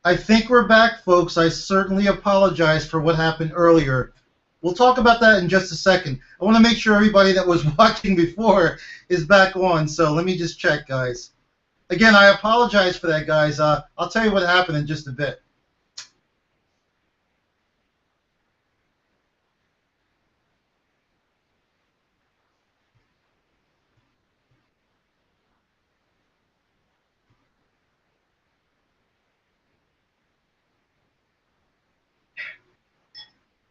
I think we're back, folks. I certainly apologize for what happened earlier. We'll talk about that in just a second. I want to make sure everybody that was watching before is back on, so let me just check, guys. Again, I apologize for that, guys. I'll tell you what happened in just a bit.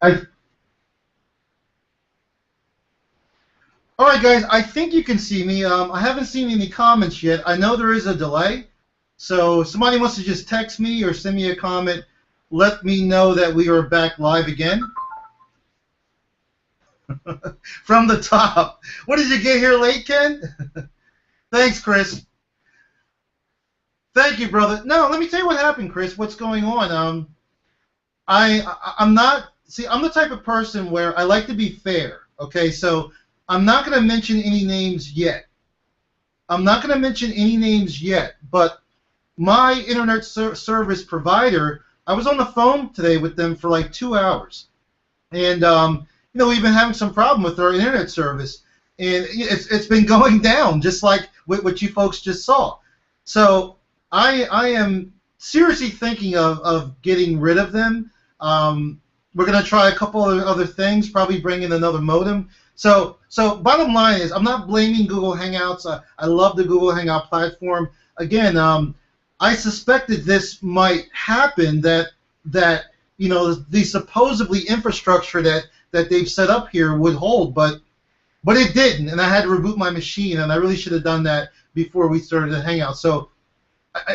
I, all right, guys, I think you can see me. I haven't seen any comments yet. I know there is a delay, so if somebody wants to just text me or send me a comment, let me know that we are back live again. From the top. What, did you get here late, Ken? Thanks, Chris. Thank you, brother. No, let me tell you what happened, Chris. What's going on? I'm not. See, I'm the type of person where I like to be fair. Okay, so I'm not going to mention any names yet. I'm not going to mention any names yet. But my internet service provider, I was on the phone today with them for like 2 hours, and you know, we've been having some problem with our internet service, and it's been going down just like what you folks just saw. So I am seriously thinking of getting rid of them. We're going to try a couple of other things, probably bring in another modem. So bottom line is, I'm not blaming Google Hangouts. I love the Google Hangout platform. Again, I suspected this might happen, that you know, the supposedly infrastructure that they've set up here would hold, but it didn't, and I had to reboot my machine, and I really should have done that before we started the Hangout. So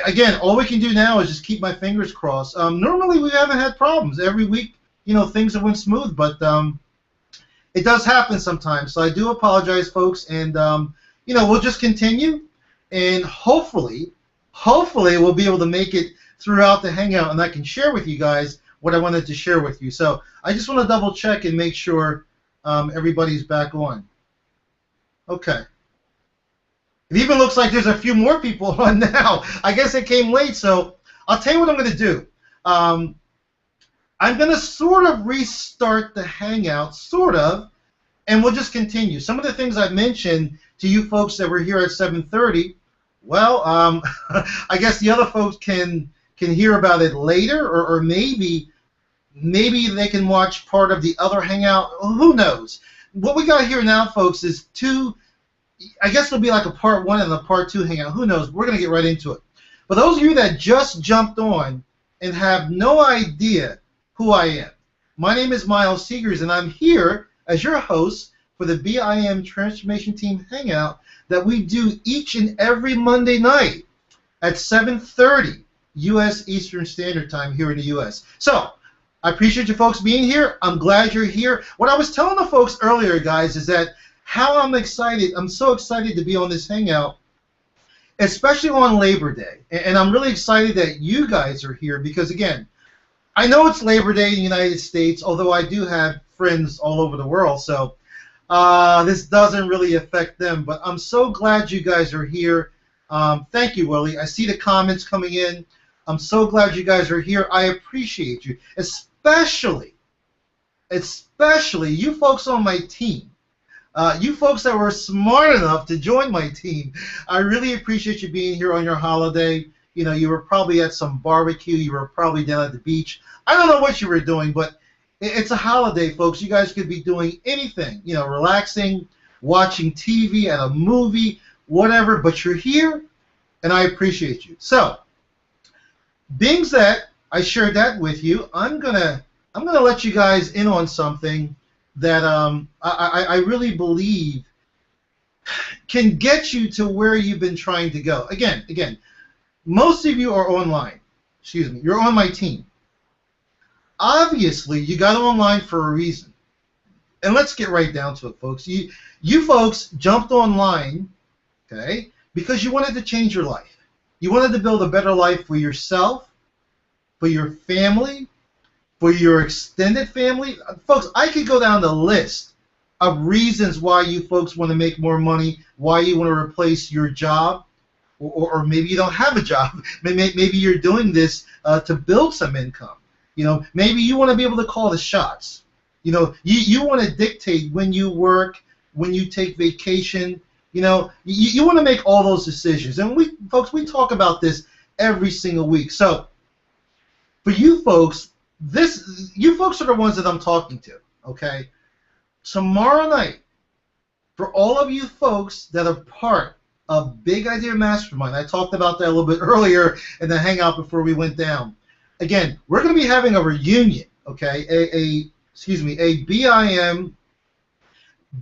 again, all we can do now is just keep my fingers crossed. Normally we haven't had problems. Every week, you know, things have went smooth, but it does happen sometimes. So I do apologize, folks, and you know, we'll just continue, and hopefully we'll be able to make it throughout the Hangout, and I can share with you guys what I wanted to share with you. So I just want to double check and make sure everybody's back on. Okay. It even looks like there's a few more people on now. I guess it came late, so I'll tell you what I'm going to do. I'm going to sort of restart the Hangout, sort of, and we'll just continue. Some of the things I mentioned to you folks that were here at 7:30, well, I guess the other folks can hear about it later, or maybe they can watch part of the other Hangout. Who knows? What we got here now, folks, is two. I guess it'll be like a part 1 and a part 2 Hangout. Who knows? We're going to get right into it. For those of you that just jumped on and have no idea who I am, my name is Miles Seegers, and I'm here as your host for the BIM Transformation Team Hangout that we do each and every Monday night at 7:30 U.S. Eastern Standard Time here in the U.S. So I appreciate you folks being here. I'm glad you're here. What I was telling the folks earlier, guys, is that how I'm excited. I'm so excited to be on this Hangout, especially on Labor Day. And I'm really excited that you guys are here because, again, I know it's Labor Day in the United States, although I do have friends all over the world, so this doesn't really affect them. But I'm so glad you guys are here. Thank you, Willie. I see the comments coming in. I'm so glad you guys are here. I appreciate you, especially you folks on my team. You folks that were smart enough to join my team, I really appreciate you being here on your holiday. You know, you were probably at some barbecue. You were probably down at the beach. I don't know what you were doing, but it's a holiday, folks. You guys could be doing anything, you know, relaxing, watching TV, at a movie, whatever, but you're here, and I appreciate you. So, being that I shared that with you, I'm gonna let you guys in on something that I really believe can get you to where you've been trying to go. Again, most of you are online. Excuse me. You're on my team. Obviously, you got online for a reason. And let's get right down to it, folks. You folks jumped online, okay, because you wanted to change your life. You wanted to build a better life for yourself, for your family, for your extended family. Folks, I could go down the list of reasons why you folks want to make more money, why you want to replace your job. or maybe you don't have a job. Maybe you're doing this to build some income. Maybe you want to be able to call the shots. You want to dictate when you work, when you take vacation. You want to make all those decisions. And folks, we talk about this every single week. So for you folks, you folks are the ones that I'm talking to, okay? Tomorrow night, for all of you folks that are part of Big Idea Mastermind, I talked about that a little bit earlier in the hangout before we went down. Again, we're going to be having a reunion, okay? A BIM,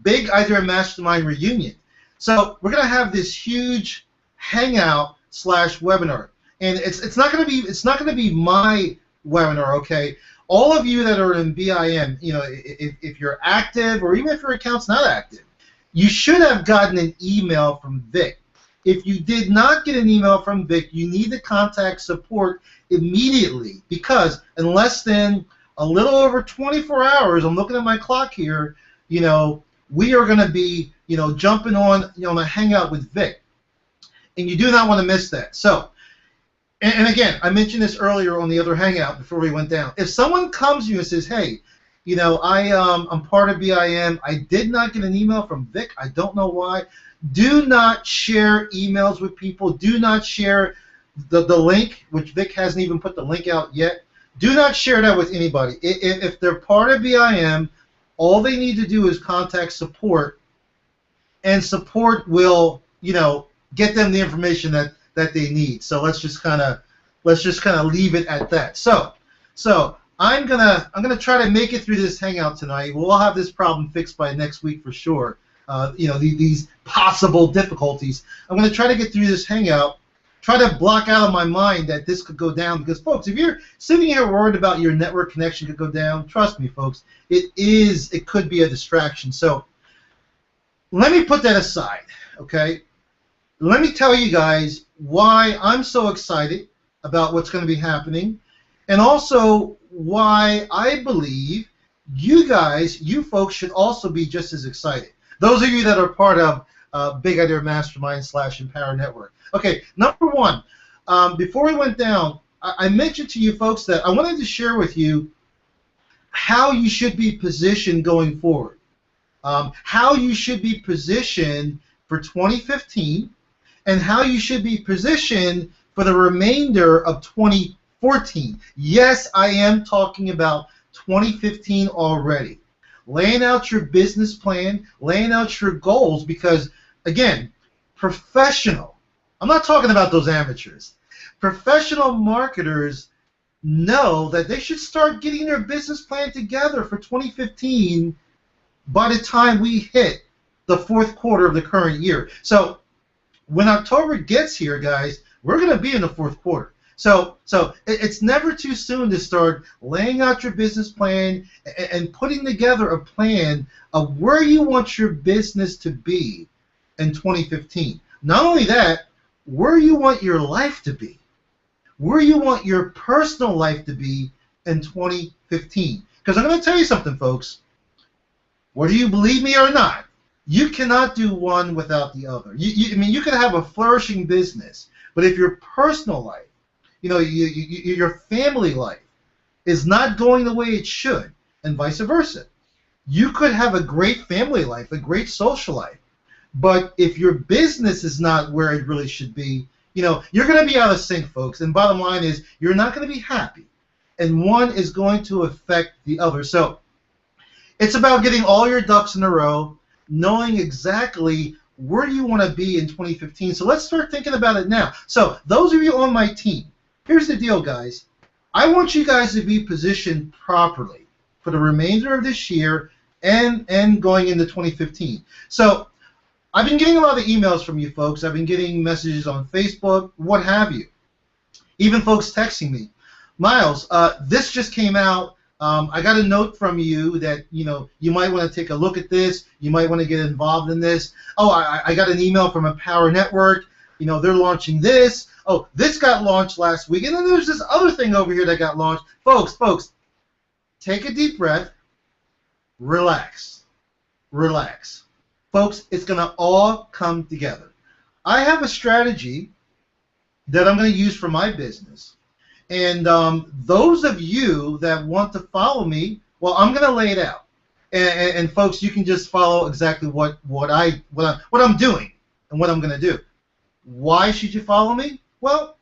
Big Idea Mastermind reunion. So we're going to have this huge hangout / webinar, and it's not going to be my webinar, okay? All of you that are in BIM, if you're active or even if your account's not active, you should have gotten an email from Vic. If you did not get an email from Vic, you need to contact support immediately, because in less than a little over 24 hours, I'm looking at my clock here, we are going to be, jumping on, a hangout with Vic, and you do not want to miss that. So, and again, I mentioned this earlier on the other hangout before we went down. If someone comes to you and says, hey, I'm part of BIM, I did not get an email from Vic, I don't know why, do not share emails with people. Do not share the link, which Vic hasn't even put the link out yet. Do not share that with anybody. If they're part of BIM, all they need to do is contact support, and support will, get them the information that they need. So let's just kind of leave it at that. So I'm gonna try to make it through this hangout tonight. We'll have this problem fixed by next week for sure. These possible difficulties. I'm gonna try to get through this hangout. Try to block out of my mind that this could go down, because folks, if you're sitting here worried about your network connection could go down, trust me, folks, it could be a distraction. So let me put that aside, okay? Let me tell you guys why I'm so excited about what's going to be happening, and also why I believe you folks should also be just as excited. Those of you that are part of Big Idea Mastermind / Empower Network. Okay, number one, before we went down, I mentioned to you folks that I wanted to share with you how you should be positioned going forward, how you should be positioned for 2015, and how you should be positioned for the remainder of 2014. Yes, I am talking about 2015 already. Laying out your business plan, laying out your goals, because, again, professional, I'm not talking about those amateurs. Professional marketers know that they should start getting their business plan together for 2015 by the time we hit the fourth quarter of the current year. So when October gets here, guys, we're going to be in the fourth quarter. So it's never too soon to start laying out your business plan and putting together a plan of where you want your business to be in 2015. Not only that, where you want your life to be, where you want your personal life to be in 2015. Because I'm going to tell you something, folks. Whether you believe me or not, you cannot do one without the other. You can have a flourishing business, but if your personal life, your family life is not going the way it should, and vice versa, you could have a great family life, a great social life, but if your business is not where it really should be, you're going to be out of sync, folks. And bottom line is, you're not going to be happy, and one is going to affect the other. So it's about getting all your ducks in a row, knowing exactly where you want to be in 2015. So let's start thinking about it now. So those of you on my team, here's the deal, guys. I want you guys to be positioned properly for the remainder of this year and going into 2015. So I've been getting a lot of emails from you folks. I've been getting messages on Facebook, what have you. Even folks texting me. Miles, this just came out. I got a note from you that you might want to take a look at this. You might want to get involved in this. Oh, I got an email from Empower Network. They're launching this. Oh, this got launched last week, and then there's this other thing over here that got launched. Folks, take a deep breath. Relax. Folks, it's going to all come together. I have a strategy that I'm going to use for my business. And those of you that want to follow me, well, I'm going to lay it out. And folks, you can just follow exactly what I'm doing and what I'm going to do. Why should you follow me? Well,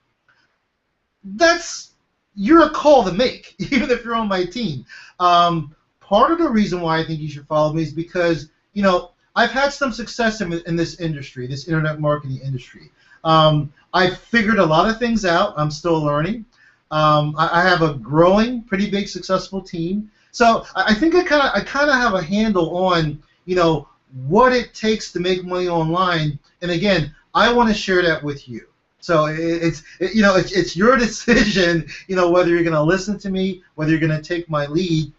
you're a call to make, even if you're on my team. Part of the reason why I think you should follow me is because, you know, I've had some success in this industry, this internet marketing industry. I've figured a lot of things out. I'm still learning. I have a growing, pretty big, successful team. So I think I kind of have a handle on, you know, what it takes to make money online. And again, I want to share that with you. So it's your decision, you know, whether you're going to listen to me, whether you're going to take my lead,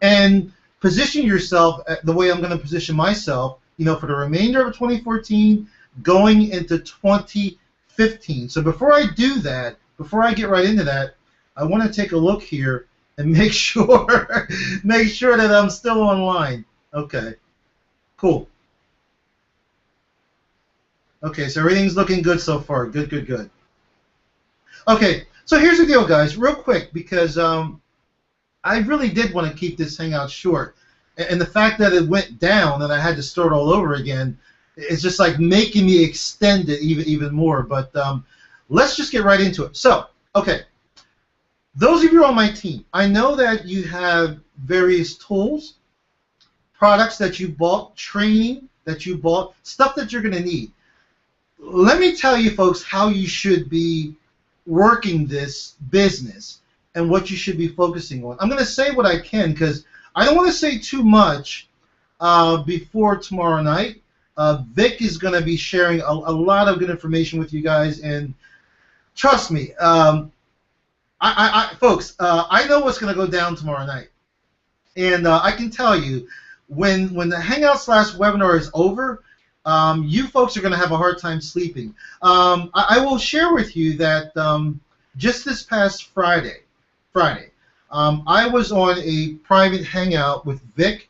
and position yourself the way I'm going to position myself, you know, for the remainder of 2014, going into 2015. So before I do that, before I get right into that, I want to take a look here and make sure that I'm still online. Okay, cool. Okay, so everything's looking good so far. Good, good, good. Okay, so here's the deal, guys, real quick, because I really did want to keep this hangout short. And the fact that it went down and I had to start all over again is just like making me extend it even more. But let's just get right into it. So, okay, those of you on my team, I know that you have various tools, products that you bought, training that you bought, stuff that you're going to need. Let me tell you, folks, how you should be working this business and what you should be focusing on. I'm going to say what I can because I don't want to say too much before tomorrow night. Vic is going to be sharing a lot of good information with you guys, and trust me, folks, I know what's going to go down tomorrow night, and I can tell you when the Hangout/webinar is over, you folks are going to have a hard time sleeping. I will share with you that just this past Friday, I was on a private hangout with Vic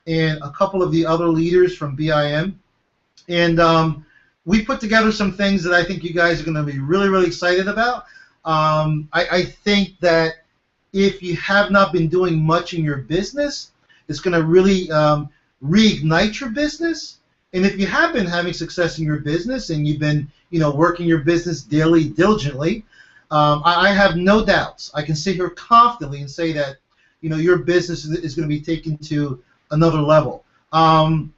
and a couple of the other leaders from BIM, and we put together some things that I think you guys are going to be really, really excited about. I think that if you have not been doing much in your business, it's going to really reignite your business. And if you have been having success in your business and you've been, you know, working your business daily, diligently, I have no doubts. I can sit here confidently and say that, you know, your business is going to be taken to another level. I'm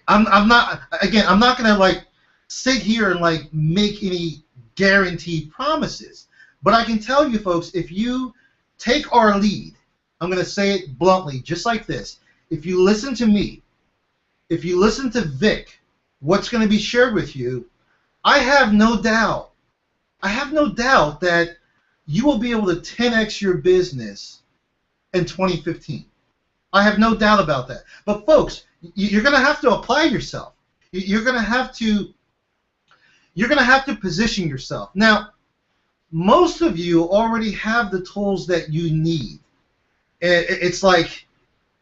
not going to like sit here and like make any guaranteed promises, but I can tell you, folks, if you take our lead, I'm going to say it bluntly, just like this. If you listen to me, if you listen to Vic, what's going to be shared with you, I have no doubt that you will be able to 10x your business in 2015. I have no doubt about that. But folks, you're going to have to apply yourself. You're going to have to position yourself. Now, most of you already have the tools that you need. It's like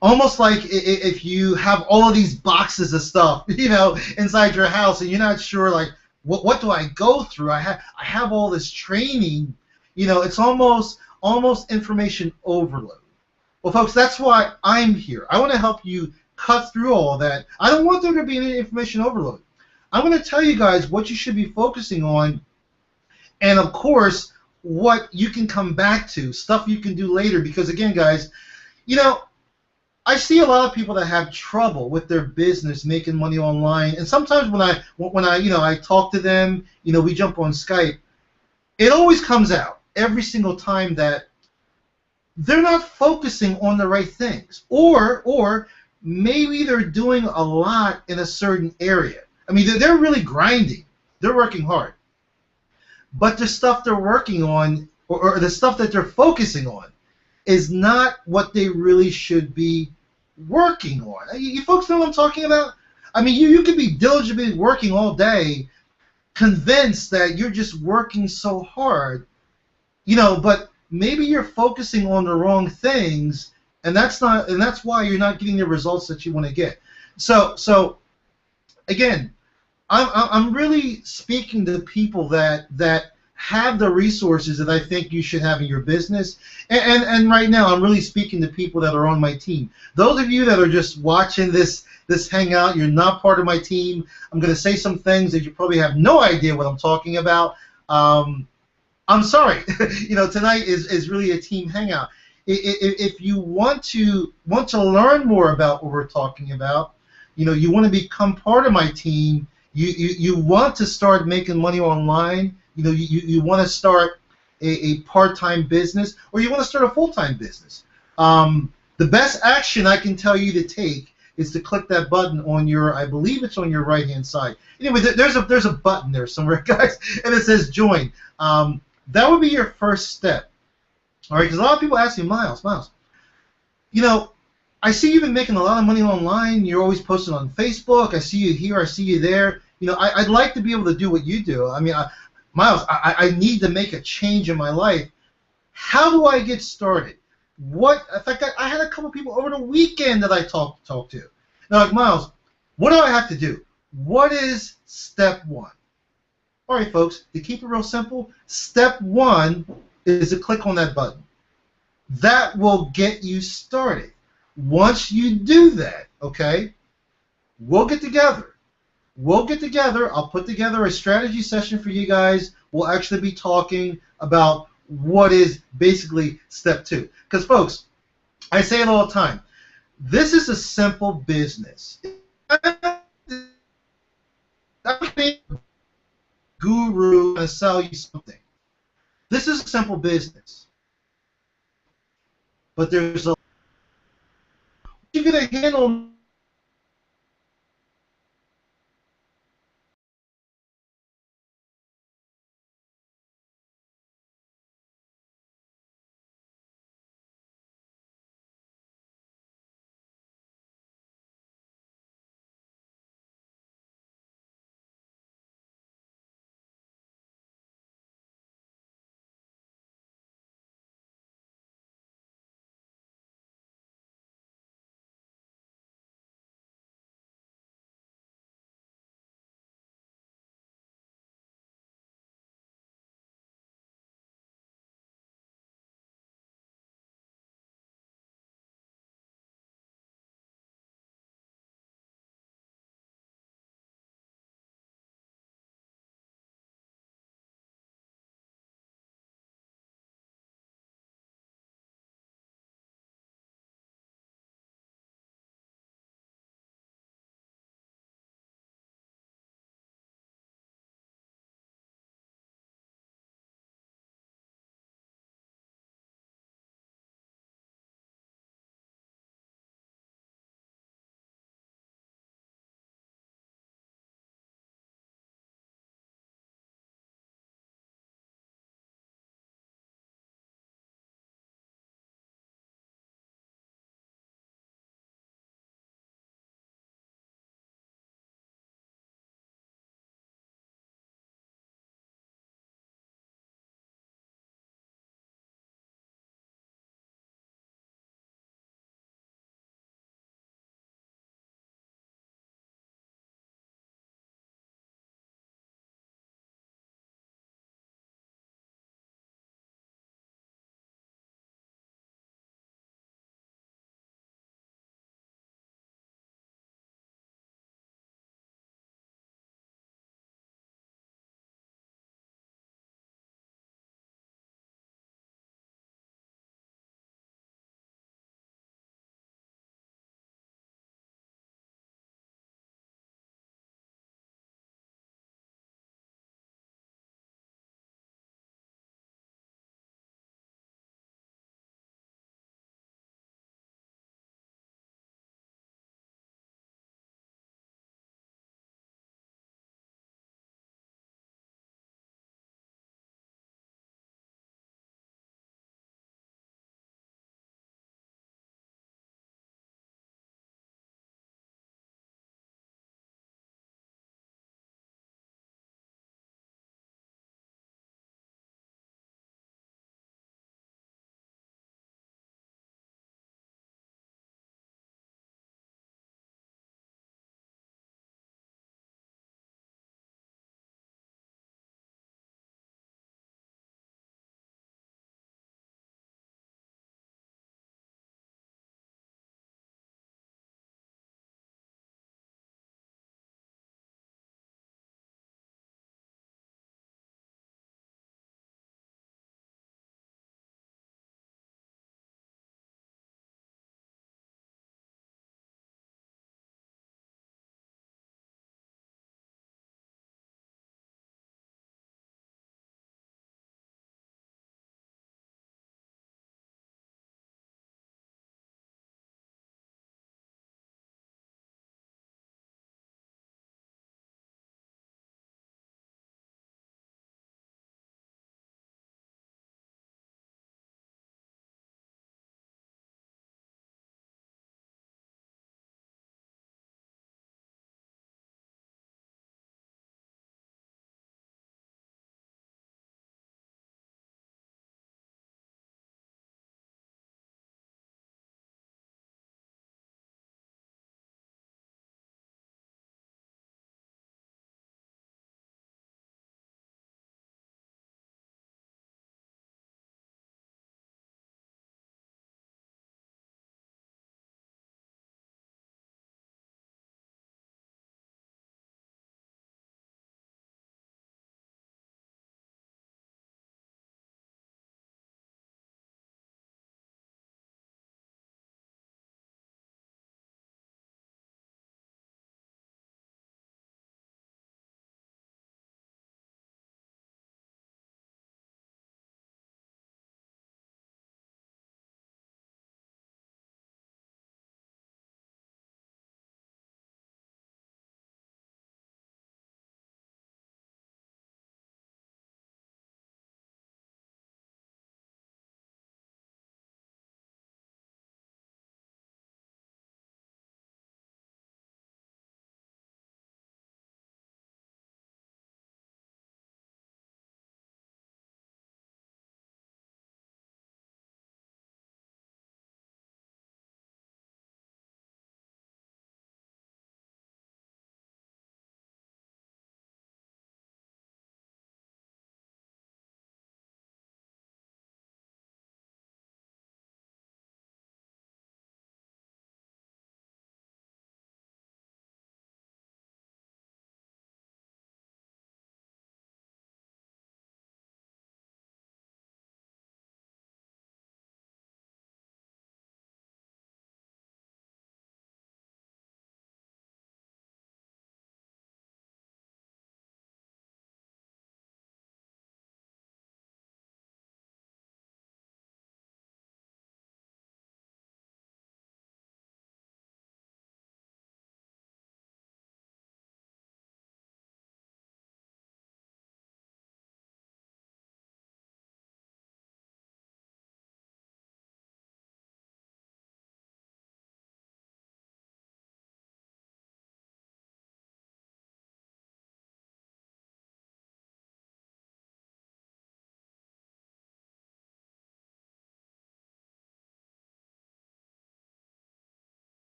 almost like if you have all of these boxes of stuff, you know, inside your house, and you're not sure, like, what do I go through? I have all this training, you know. It's almost information overload. Well, folks, that's why I'm here. I want to help you cut through all that. I don't want there to be any information overload. I'm going to tell you guys what you should be focusing on, and of course, what you can come back to, stuff you can do later. Because again, guys, you know, I see a lot of people that have trouble with their business making money online, and sometimes when I talk to them, you know, we jump on Skype, it always comes out every single time that they're not focusing on the right things, or maybe they're doing a lot in a certain area. I mean, they're really grinding, they're working hard, but the stuff they're working on, or the stuff that they're focusing on, is not what they really should be working on. You folks know what I'm talking about? I mean, you could be diligently working all day, convinced that you're just working so hard, you know, but maybe you're focusing on the wrong things, and that's why you're not getting the results that you want to get. So again, I'm really speaking to people that have the resources that I think you should have in your business. And right now, I'm really speaking to people that are on my team. Those of you that are just watching this hangout, you're not part of my team. I'm going to say some things that you probably have no idea what I'm talking about. I'm sorry. Tonight is really a team hangout. If you want to learn more about what we're talking about, you want to become part of my team. You want to start making money online. You want to start a part-time business, or you want to start a full-time business. The best action I can tell you to take is to click that button on your, I believe it's on your right-hand side. Anyway, there's a button there somewhere, guys, and it says join. That would be your first step. All right, because a lot of people ask me, Miles, I see you've been making a lot of money online. You're always posting on Facebook. I see you here. I see you there. I'd like to be able to do what you do. I mean, Miles, I need to make a change in my life. How do I get started? In fact, I had a couple people over the weekend that I talked to. They're like, Miles, what do I have to do? What is step one? All right, folks, to keep it real simple, step one is to click on that button. That will get you started. Once you do that, okay, we'll get together. I'll put together a strategy session for you guys. We'll actually be talking about what is basically step two. Because, folks, I say it all the time. This is a simple business. Guru to sell you something. This is a simple business. But there's a... You're going to handle